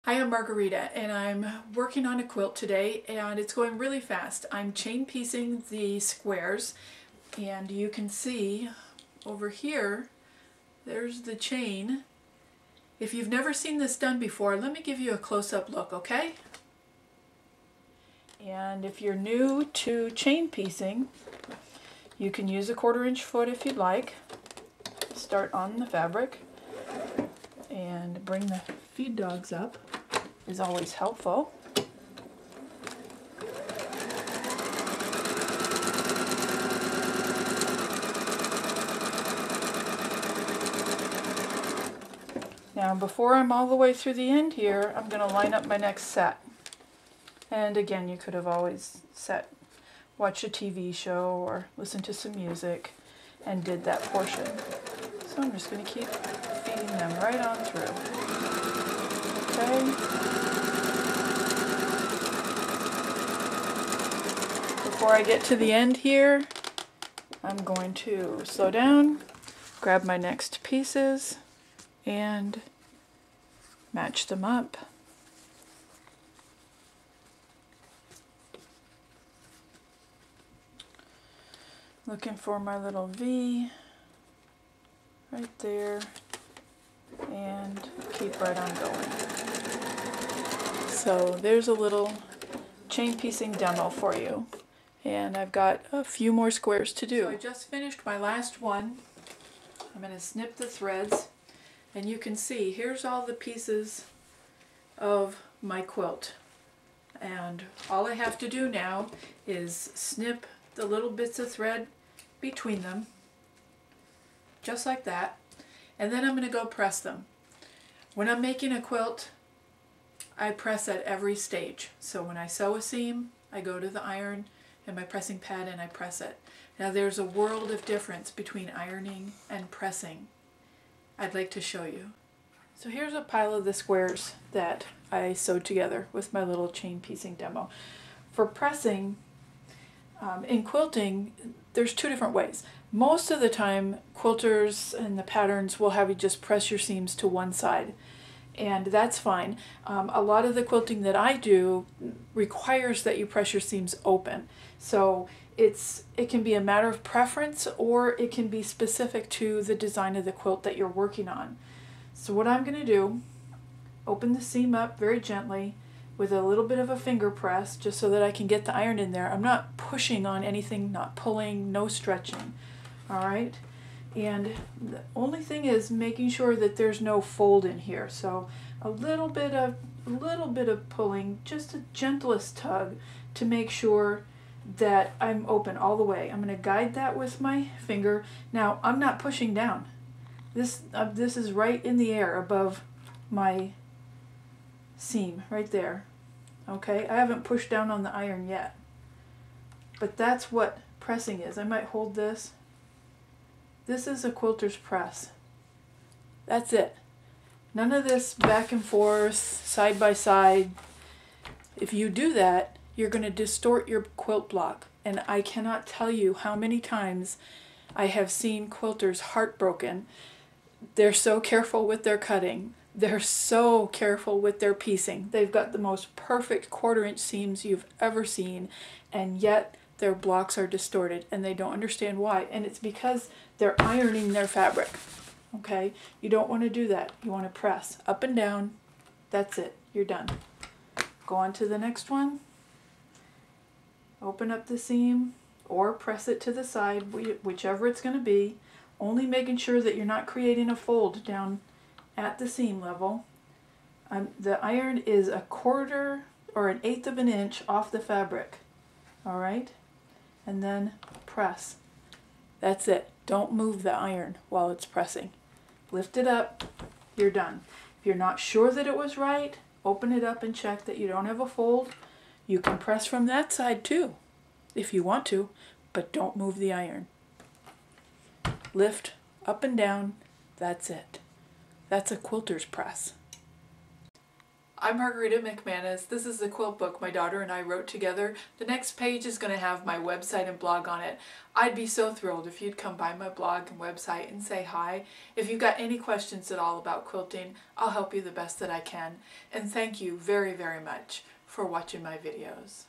Hi, I'm Margarita and I'm working on a quilt today and it's going really fast. I'm chain piecing the squares and you can see over here there's the chain. If you've never seen this done before, let me give you a close-up look, okay? And if you're new to chain piecing, you can use a 1/4 inch foot if you'd like. Start on the fabric and bring the feed dogs up. Is always helpful. Now before I'm all the way through the end here, I'm going to line up my next set. And again, you could have always watched a TV show or listened to some music and did that portion. So I'm just going to keep feeding them right on through. Okay. Before I get to the end here, I'm going to slow down, grab my next pieces, and match them up. Looking for my little V right there, and keep right on going. So there's a little chain piecing demo for you. And I've got a few more squares to do. So I just finished my last one. I'm going to snip the threads and you can see here's all the pieces of my quilt. And all I have to do now is snip the little bits of thread between them, just like that. And then I'm going to go press them. When I'm making a quilt, I press at every stage. So when I sew a seam, I go to the iron and my pressing pad and I press it. Now there's a world of difference between ironing and pressing. I'd like to show you. So here's a pile of the squares that I sewed together with my little chain piecing demo. For pressing, in quilting, there's two different ways. Most of the time, quilters and the patterns will have you just press your seams to one side. And that's fine. A lot of the quilting that I do requires that you press your seams open. So it can be a matter of preference or it can be specific to the design of the quilt that you're working on. So what I'm going to do, open the seam up very gently with a little bit of a finger press just so that I can get the iron in there. I'm not pushing on anything, not pulling, no stretching. All right. And the only thing is making sure that there's no fold in here. So a little bit of pulling, just the gentlest tug to make sure that I'm open all the way. I'm going to guide that with my finger. Now I'm not pushing down. This is right in the air above my seam, right there. Okay, I haven't pushed down on the iron yet. But that's what pressing is. I might hold this. This is a quilter's press. That's it. None of this back and forth, side by side. If you do that, you're going to distort your quilt block. And I cannot tell you how many times I have seen quilters heartbroken. They're so careful with their cutting. They're so careful with their piecing. They've got the most perfect 1/4 inch seams you've ever seen, and yet their blocks are distorted and they don't understand why. And it's because they're ironing their fabric. Okay? You don't want to do that. You want to press up and down. That's it. You're done. Go on to the next one. Open up the seam or press it to the side, whichever it's going to be. Only making sure that you're not creating a fold down at the seam level. The iron is 1/4 or 1/8 of an inch off the fabric. All right? And then press. That's it. Don't move the iron while it's pressing. Lift it up. You're done. If you're not sure that it was right, open it up and check that you don't have a fold. You can press from that side too, if you want to, but don't move the iron. Lift up and down. That's it. That's a quilter's press. I'm Margarita McManus. This is the quilt book my daughter and I wrote together. The next page is going to have my website and blog on it. I'd be so thrilled if you'd come by my blog and website and say hi. If you've got any questions at all about quilting, I'll help you the best that I can. And thank you very, very much for watching my videos.